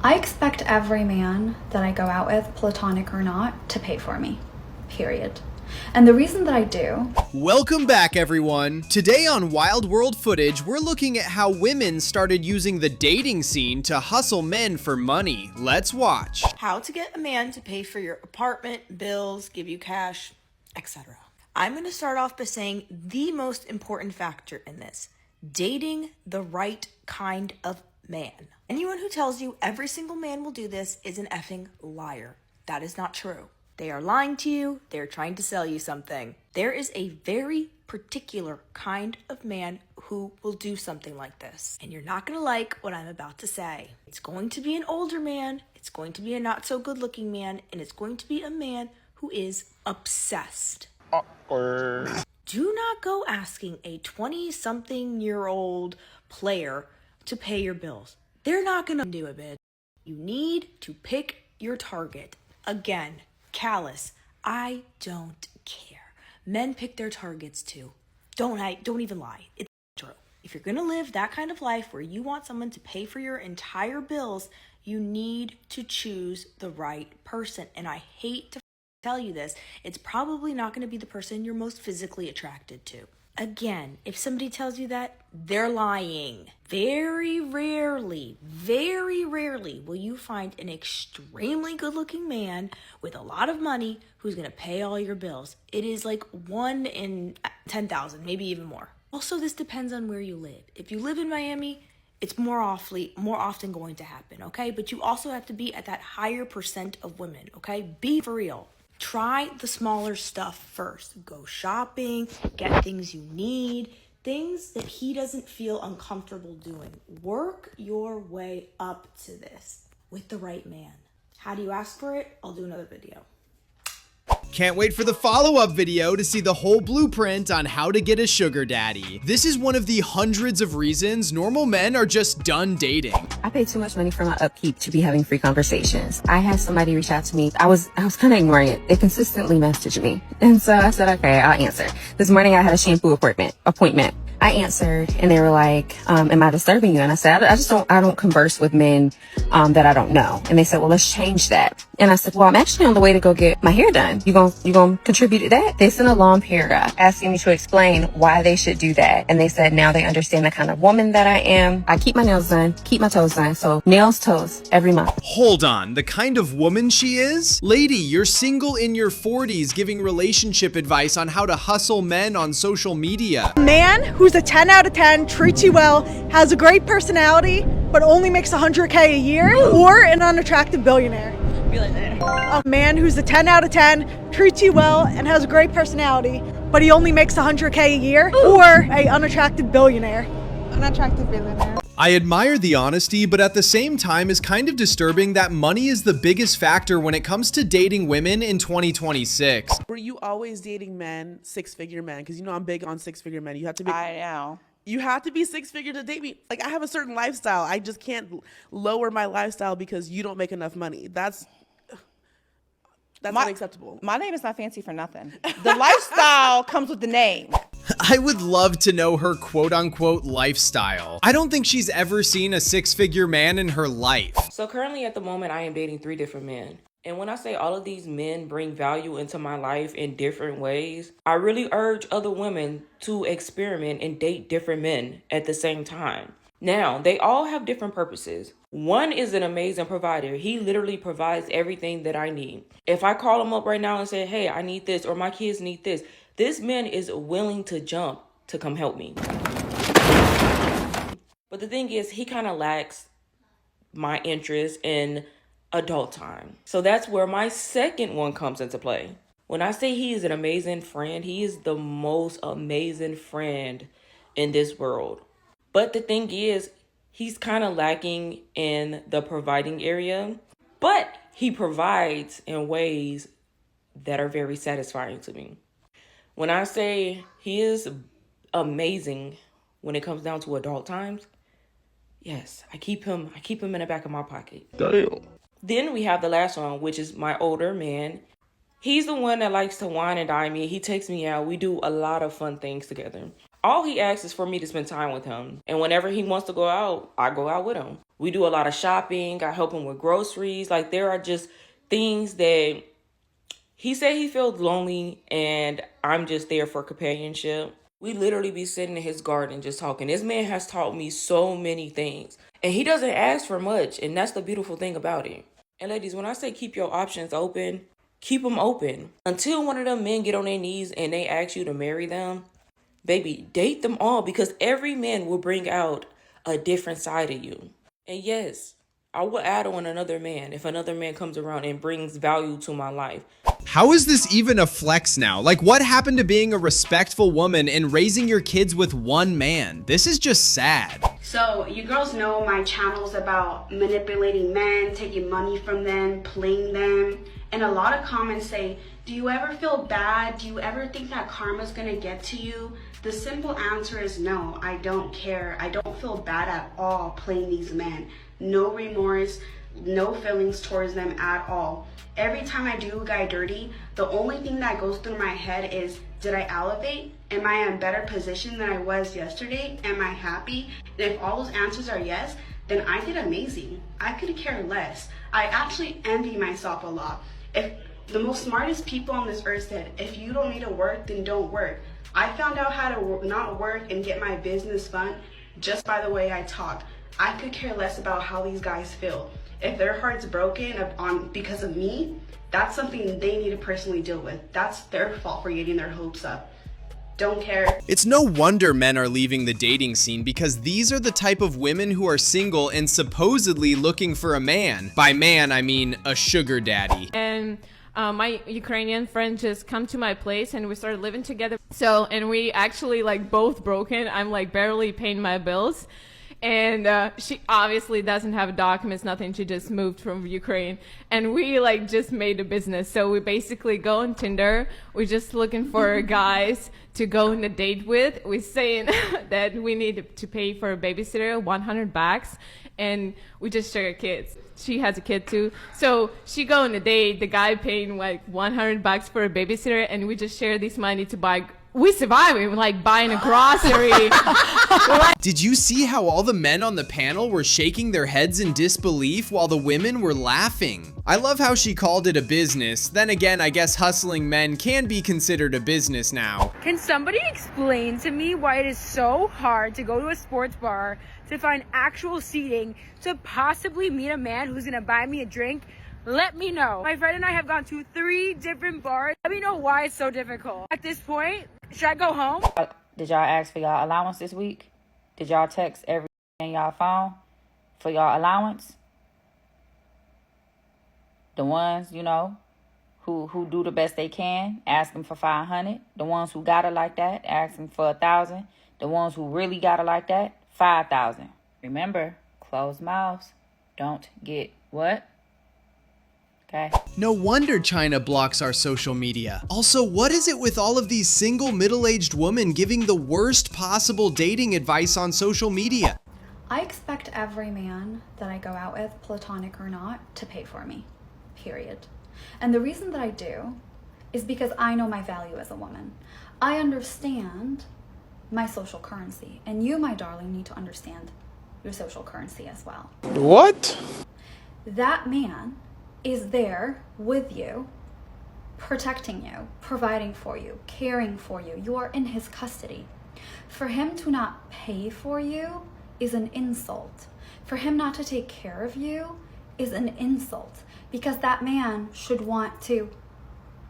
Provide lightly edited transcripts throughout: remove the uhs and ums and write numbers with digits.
I expect every man that I go out with, platonic or not, to pay for me. Period. And the reason that I do... Welcome back, everyone. Today on Wild World Footage, we're looking at how women started using the dating scene to hustle men for money. Let's watch. How to get a man to pay for your apartment, bills, give you cash, etc. I'm going to start off by saying the most important factor in this: dating the right kind of man. Anyone who tells you every single man will do this is an effing liar. That is not true. They are lying to you. They're trying to sell you something. There is a very particular kind of man who will do something like this. And you're not going to like what I'm about to say. It's going to be an older man. It's going to be a not so good looking man. And it's going to be a man who is obsessed. Awkward. Do not go asking a 20-something-year-old player to pay your bills. They're not going to do it, bitch. You need to pick your target. Again, callous. I don't care. Men pick their targets too. Don't even lie. It's true. If you're gonna live that kind of life where you want someone to pay for your entire bills, you need to choose the right person. And I hate to tell you this, it's probably not gonna be the person you're most physically attracted to. Again, if somebody tells you that, they're lying. Very rarely will you find an extremely good-looking man with a lot of money who's going to pay all your bills. It is like 1 in 10,000, maybe even more. Also, this depends on where you live. If you live in Miami, it's more often going to happen, okay? But you also have to be at that higher percent of women, okay? Be for real. Try the smaller stuff first. Go shopping, get things you need, things that he doesn't feel uncomfortable doing. Work your way up to this with the right man. How do you ask for it? I'll do another video. Can't wait for the follow-up video to see the whole blueprint on how to get a sugar daddy. This is one of the hundreds of reasons normal men are just done dating. I pay too much money for my upkeep to be having free conversations. I had somebody reach out to me. I was kind of ignoring it. They consistently messaged me. And so I said, okay, I'll answer. This morning I had a shampoo appointment. I answered and they were like, am I disturbing you? And I said, I don't converse with men that I don't know. And they said, well, let's change that. And I said, well, I'm actually on the way to go get my hair done. You gonna contribute to that? They sent a long paragraph asking me to explain why they should do that. And they said now they understand the kind of woman that I am. I keep my nails done, keep my toes done. So nails, toes, every month. Hold on, the kind of woman she is? Lady, you're single in your 40s giving relationship advice on how to hustle men on social media. Man who's a 10 out of 10, treats you well, has a great personality, but only makes $100K a year, or an unattractive billionaire. A man who's a 10 out of 10, treats you well, and has a great personality, but he only makes $100K a year, or a unattractive billionaire. Unattractive billionaire. I admire the honesty, but at the same time is kind of disturbing that money is the biggest factor when it comes to dating women in 2026. Were you always dating men, six-figure men? Because you know I'm big on six-figure men. You have to be. I know. You have to be six-figure to date me. Like, I have a certain lifestyle. I just can't lower my lifestyle because you don't make enough money. That's unacceptable. My name is not fancy for nothing. The lifestyle comes with the name. I would love to know her quote-unquote lifestyle. I don't think she's ever seen a six-figure man in her life. So currently at the moment, I am dating 3 different men. And when I say all of these men bring value into my life in different ways, I really urge other women to experiment and date different men at the same time. Now, they all have different purposes. One is an amazing provider. He literally provides everything that I need. If I call him up right now and say, hey, I need this, or my kids need this man is willing to jump to come help me. But the thing is, he kind of lacks my interest in adult time. So that's where my second one comes into play. When I say he is an amazing friend, he is the most amazing friend in this world. But the thing is, he's kind of lacking in the providing area, but he provides in ways that are very satisfying to me. When I say he is amazing when it comes down to adult times, yes, I keep him in the back of my pocket. Damn. Then we have the last one, which is my older man. He's the one that likes to wine and dine me. He takes me out. We do a lot of fun things together. All he asks is for me to spend time with him. And whenever he wants to go out, I go out with him. We do a lot of shopping. I help him with groceries. Like, there are just things that he said he feels lonely, and I'm just there for companionship. We literally be sitting in his garden just talking. This man has taught me so many things, and he doesn't ask for much, and that's the beautiful thing about it. And ladies, when I say keep your options open, keep them open. Until one of them men get on their knees and they ask you to marry them, baby, date them all, because every man will bring out a different side of you. And yes, I will add on another man if another man comes around and brings value to my life. How is this even a flex now? Like, what happened to being a respectful woman and raising your kids with one man? This is just sad. So you girls know my channel's about manipulating men, taking money from them, playing them. And a lot of comments say, do you ever feel bad? Do you ever think that karma's gonna get to you? The simple answer is no, I don't care. I don't feel bad at all playing these men. No remorse, no feelings towards them at all. Every time I do a guy dirty, the only thing that goes through my head is, did I elevate? Am I in a better position than I was yesterday? Am I happy? And if all those answers are yes, then I did amazing. I could care less. I actually envy myself a lot. If the most smartest people on this earth said, if you don't need to work, then don't work. I found out how to not work and get my business fund just by the way I talk. I could care less about how these guys feel. If their heart's broken because of me, that's something they need to personally deal with. That's their fault for getting their hopes up. Don't care. It's no wonder men are leaving the dating scene, because these are the type of women who are single and supposedly looking for a man. By man, I mean a sugar daddy. And my Ukrainian friend just come to my place and we started living together. So, and we actually like both broken. I'm like barely paying my bills. And she obviously doesn't have documents, nothing. She just moved from Ukraine. And we like just made a business. So we basically go on Tinder. We're just looking for guys to go on a date with. We're saying that we need to pay for a babysitter, $100. And we just share kids. She has a kid too. So she go on a date, the guy paying like $100 for a babysitter. And we just share this money to buy. We surviving, like buying a grocery. Did you see how all the men on the panel were shaking their heads in disbelief while the women were laughing? I love how she called it a business. Then again, I guess hustling men can be considered a business now. Can somebody explain to me why it is so hard to go to a sports bar to find actual seating to possibly meet a man who's gonna buy me a drink? Let me know. My friend and I have gone to 3 different bars. Let me know why it's so difficult. At this point, should I go home? Did y'all ask for y'all allowance this week? Did y'all text every in y'all phone for y'all allowance? The ones, you know, who do the best they can, ask them for 500. The ones who got it like that, ask them for 1,000. The ones who really got it like that, 5,000. Remember, closed mouths don't get what? Okay. No wonder China blocks our social media. Also, what is it with all of these single middle-aged women giving the worst possible dating advice on social media? I expect every man that I go out with, platonic or not, to pay for me, period. And the reason that I do is because I know my value as a woman. I understand my social currency, and you, my darling, need to understand your social currency as well. What? That man is there with you, protecting you, providing for you, caring for you. You are in his custody. For him to not pay for you is an insult. For him not to take care of you is an insult, because that man should want to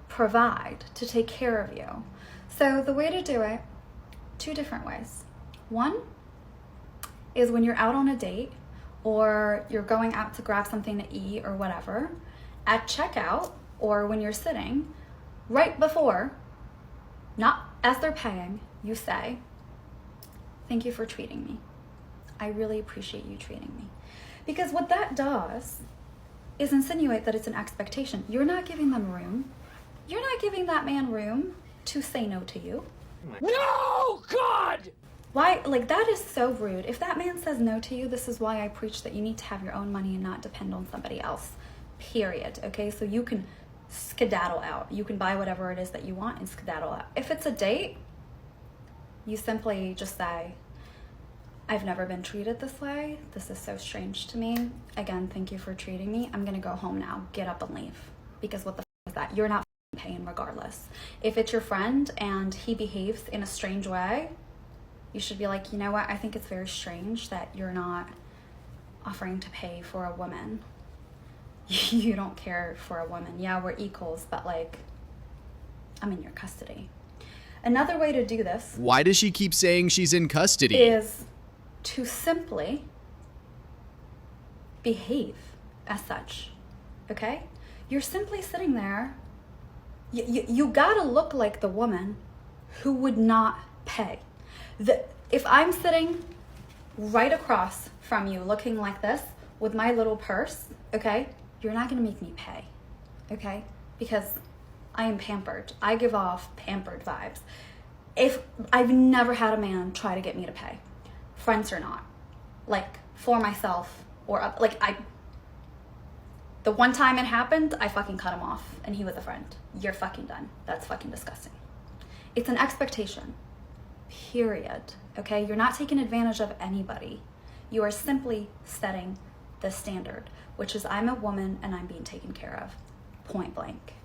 provide, to take care of you. So the way to do it, 2 different ways. One is when you're out on a date, or you're going out to grab something to eat or whatever, at checkout, or when you're sitting, right before, not as they're paying, you say, thank you for treating me. I really appreciate you treating me. Because what that does is insinuate that it's an expectation. You're not giving them room. You're not giving that man room to say no to you. No, God! Why, like, that is so rude. If that man says no to you, this is why I preach that you need to have your own money and not depend on somebody else, period. Okay, so you can skedaddle out. You can buy whatever it is that you want and skedaddle out. If it's a date, you simply just say, I've never been treated this way. This is so strange to me. Again, thank you for treating me. I'm gonna go home now. Get up and leave. Because what the is that? You're not paying regardless. If it's your friend and he behaves in a strange way, you should be like, you know what? I think it's very strange that you're not offering to pay for a woman. You don't care for a woman. Yeah, we're equals, but like, I'm in your custody. Another way to do this. Why does she keep saying she's in custody? Is to simply behave as such, okay? You're simply sitting there. You gotta look like the woman who would not pay. If I'm sitting right across from you looking like this with my little purse, okay, you're not gonna make me pay, okay? Because I am pampered. I give off pampered vibes. If I've never had a man try to get me to pay, friends or not, like for myself or like the one time it happened, I fucking cut him off and he was a friend. You're fucking done. That's fucking disgusting. It's an expectation, period. Okay, you're not taking advantage of anybody. You are simply setting the standard, which is I'm a woman and I'm being taken care of, point blank.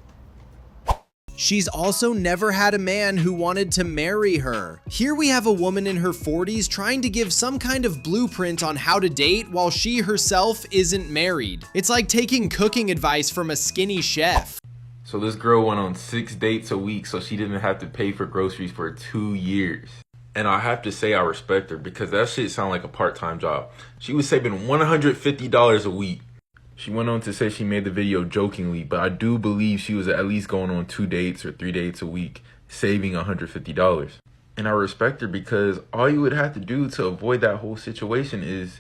She's also never had a man who wanted to marry her. Here we have a woman in her 40s trying to give some kind of blueprint on how to date while she herself isn't married. It's like taking cooking advice from a skinny chef. So this girl went on 6 dates a week so she didn't have to pay for groceries for 2 years. And I have to say I respect her because that shit sounded like a part-time job. She was saving $150 a week. She went on to say she made the video jokingly, but I do believe she was at least going on 2 dates or 3 dates a week, saving $150. And I respect her because all you would have to do to avoid that whole situation is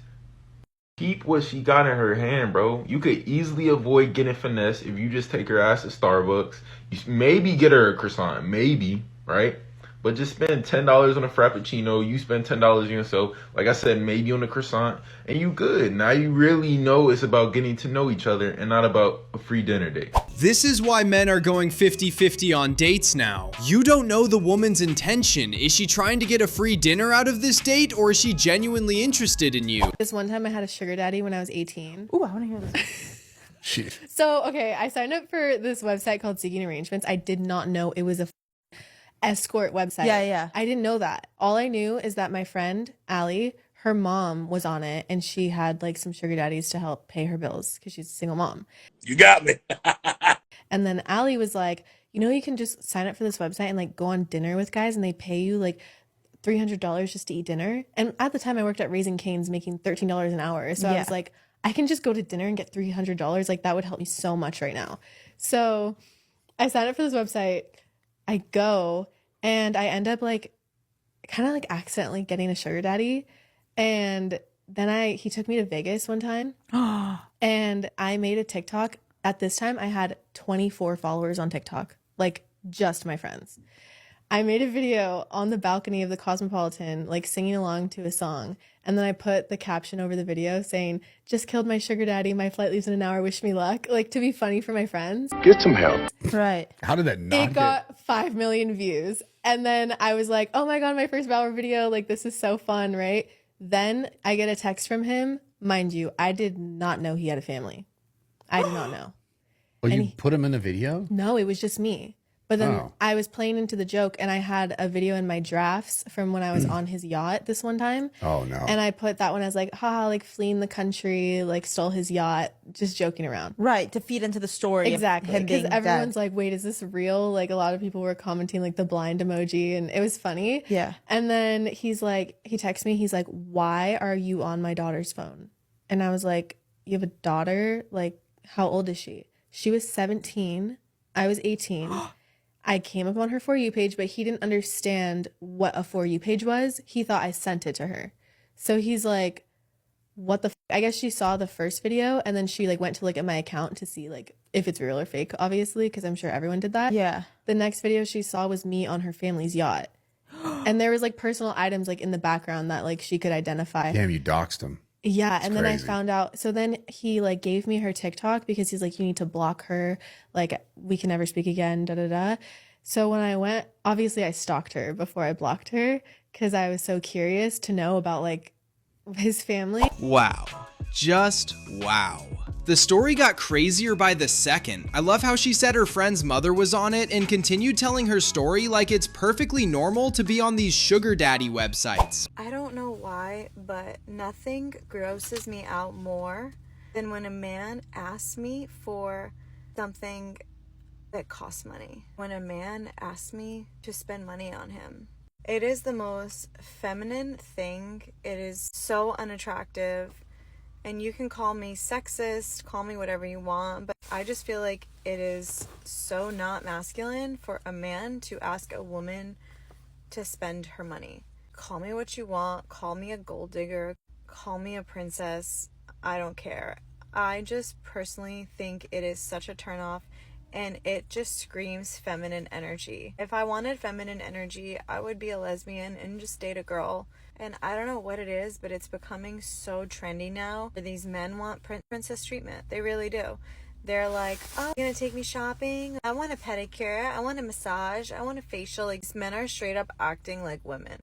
keep what she got in her hand, bro. You could easily avoid getting finessed if you just take her ass to Starbucks. You maybe get her a croissant, maybe, right? But just spend $10 on a Frappuccino. You spend $10 on yourself. Like I said, maybe on a croissant. And you good. Now you really know it's about getting to know each other and not about a free dinner date. This is why men are going 50-50 on dates now. You don't know the woman's intention. Is she trying to get a free dinner out of this date or is she genuinely interested in you? This one time I had a sugar daddy when I was 18. Ooh, I want to hear this. Shit. So, okay, I signed up for this website called Seeking Arrangements. I did not know it was a escort website. Yeah. I didn't know that. All I knew is that my friend Allie, her mom was on it and she had like some sugar daddies to help pay her bills because she's a single mom. You got me. And then Allie was like, you know, you can just sign up for this website and like go on dinner with guys and they pay you like $300 just to eat dinner. And at the time I worked at Raising Cane's making $13 an hour. So I was like, I can just go to dinner and get $300. Like that would help me so much right now. So I signed up for this website. I go and I end up like kind of like accidentally getting a sugar daddy. And then he took me to Vegas one time and I made a TikTok. At this time I had 24 followers on TikTok, like just my friends. I made a video on the balcony of the Cosmopolitan, like singing along to a song. And then I put the caption over the video saying, just killed my sugar daddy. My flight leaves in an hour. Wish me luck. Like to be funny for my friends. Get some help. Right. How did that not It got 5 million views. And then I was like, oh my God, my first Valor video. Like this is so fun, right? Then I get a text from him. Mind you, I did not know he had a family. I did not know. Well, you put him in a video? No, it was just me. But then I was playing into the joke and I had a video in my drafts from when I was on his yacht this one time. Oh, no. And I put that one as like, haha, like fleeing the country, like stole his yacht, just joking around. Right, to feed into the story. Exactly. Of him Because being everyone's dead. like, wait, is this real? Like a lot of people were commenting like the blind emoji and it was funny. Yeah. And then he's like, he texts me, he's like, why are you on my daughter's phone? And I was like, you have a daughter? Like, how old is she? She was 17. I was 18. I came up on her For You page, but he didn't understand what a For You page was. He thought I sent it to her. So he's like, what the I guess she saw the first video and then she like went to look at my account to see like if it's real or fake, obviously, because I'm sure everyone did that. Yeah. The next video she saw was me on her family's yacht. And there was like personal items like in the background that like she could identify. Damn, you doxed him. Yeah, That's and then I crazy. found out. So then he like gave me her TikTok because he's like, you need to block her. Like we can never speak again. Da da da. So when I went, obviously I stalked her before I blocked her because I was so curious to know about like his family. Wow. Just wow. The story got crazier by the second. I love how she said her friend's mother was on it and continued telling her story like it's perfectly normal to be on these sugar daddy websites. I don't know why, but nothing grosses me out more than when a man asks me for something that costs money. When a man asks me to spend money on him. It is the most feminine thing. It is so unattractive. And you can call me sexist, call me whatever you want, but I just feel like it is so not masculine for a man to ask a woman to spend her money. Call me what you want, call me a gold digger, call me a princess, I don't care. I just personally think it is such a turnoff, and it just screams feminine energy. If I wanted feminine energy, I would be a lesbian and just date a girl. And I don't know what it is, but it's becoming so trendy now. These men want princess treatment. They really do. They're like, oh, you're gonna take me shopping? I want a pedicure. I want a massage. I want a facial. Like, these men are straight up acting like women.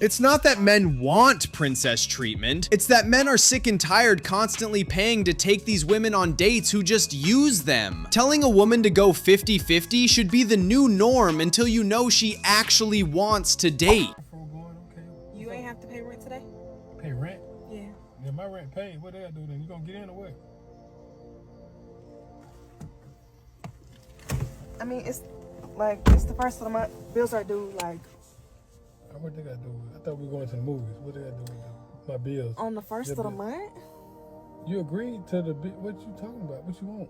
It's not that men want princess treatment, it's that men are sick and tired constantly paying to take these women on dates who just use them. Telling a woman to go 50-50 should be the new norm until you know she actually wants to date. You ain't have to pay rent today? Pay rent? Yeah. Yeah, my rent paid. What they gotta do then? You gonna get in or what? I mean, it's the first of the month. Bills are due, like, What they gotta do? I thought we were going to the movies. What they gotta do with my bills? on the first of the month. You agreed to the bill. What you talking about? What you want?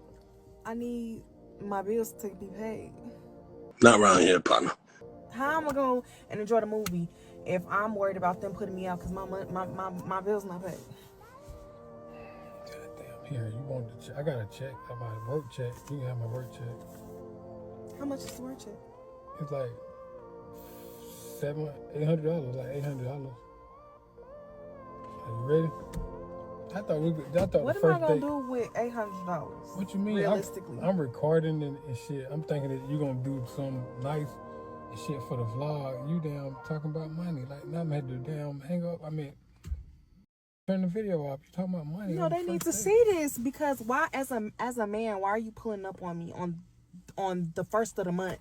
I need my bills to be paid. Not around here, partner. How am I going and enjoy the movie if I'm worried about them putting me out because my bills not paid? Goddamn, here, you want the check? I got a check. I got a work check. You can have my work check. How much is the work check? It's like $800, like $800. Are you ready? I thought What am I gonna do with $800? What you mean? Realistically, I'm recording and shit. I'm thinking that you're gonna do some nice shit for the vlog. You damn talking about money. Like, now I'm gonna have to damn hang up. I mean, turn the video off. You talking about money? you know they need to see this because why, as a man, why are you pulling up on me on the first of the month?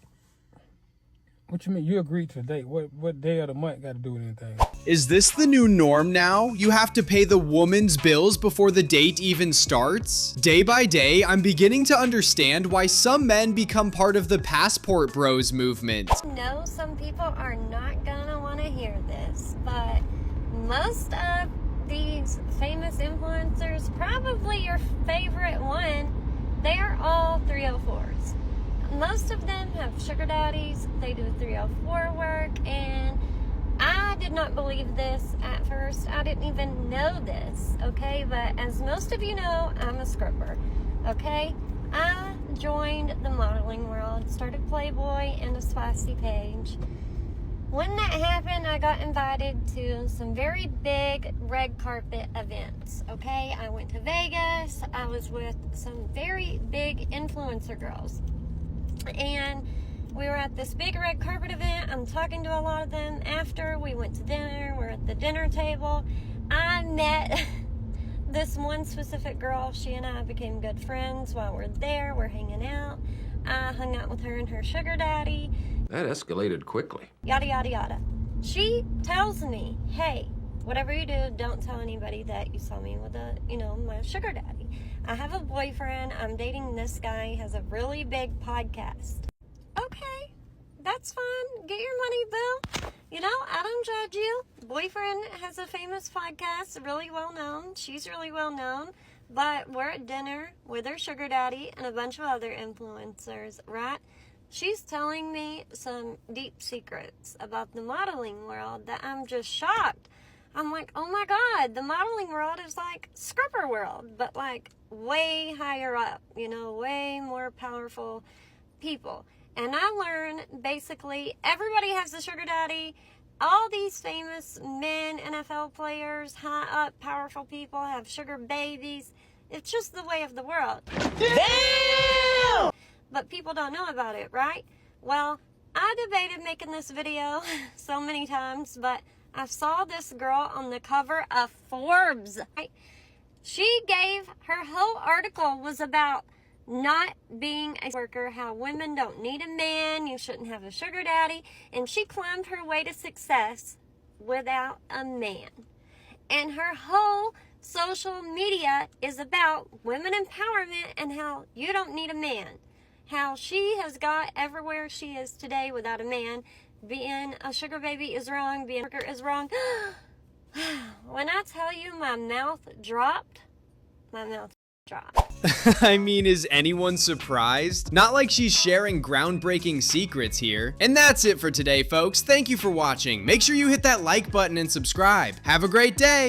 What you mean? You agreed to the date. What day of the month got to do with anything? Is this the new norm now? You have to pay the woman's bills before the date even starts? Day by day, I'm beginning to understand why some men become part of the passport bros movement. No, some people are not gonna want to hear this, but most of these famous influencers, probably your favorite one, they are all 304s. Most of them have sugar daddies, they do 304 work, and I did not believe this at first. I didn't even know this, okay? But as most of you know, I'm a stripper, okay? I joined the modeling world, started Playboy and a spicy page. When that happened, I got invited to some very big red carpet events, okay? I went to Vegas, I was with some very big influencer girls. And we were at this big red carpet event. I'm talking to a lot of them after. We went to dinner. We're at the dinner table. I met this one specific girl. She and I became good friends while we're there. We're hanging out. I hung out with her and her sugar daddy. That escalated quickly. Yada, yada, yada. She tells me, hey, whatever you do, don't tell anybody that you saw me with my sugar daddy. I have a boyfriend. I'm dating this guy. He has a really big podcast. Okay, that's fine. Get your money, boo. You know, I don't judge you. Boyfriend has a famous podcast, really well known. She's really well known. But we're at dinner with her sugar daddy and a bunch of other influencers, right? She's telling me some deep secrets about the modeling world that I'm just shocked. I'm like, oh my God, the modeling world is like stripper world, but like way higher up, way more powerful people. And I learned basically everybody has a sugar daddy. All these famous men, NFL players, high up, powerful people have sugar babies. It's just the way of the world. Damn! But people don't know about it, right? Well, I debated making this video so many times, but I saw this girl on the cover of Forbes. She gave, her whole article was about not being a worker, how women don't need a man, you shouldn't have a sugar daddy, and she climbed her way to success without a man. And her whole social media is about women empowerment and how you don't need a man. How she has got everywhere she is today without a man. Being a sugar baby is wrong, being a worker is wrong. When I tell you my mouth dropped, my mouth dropped. I mean, is anyone surprised? Not like she's sharing groundbreaking secrets here. And that's it for today, folks. Thank you for watching. Make sure you hit that like button and subscribe. Have a great day.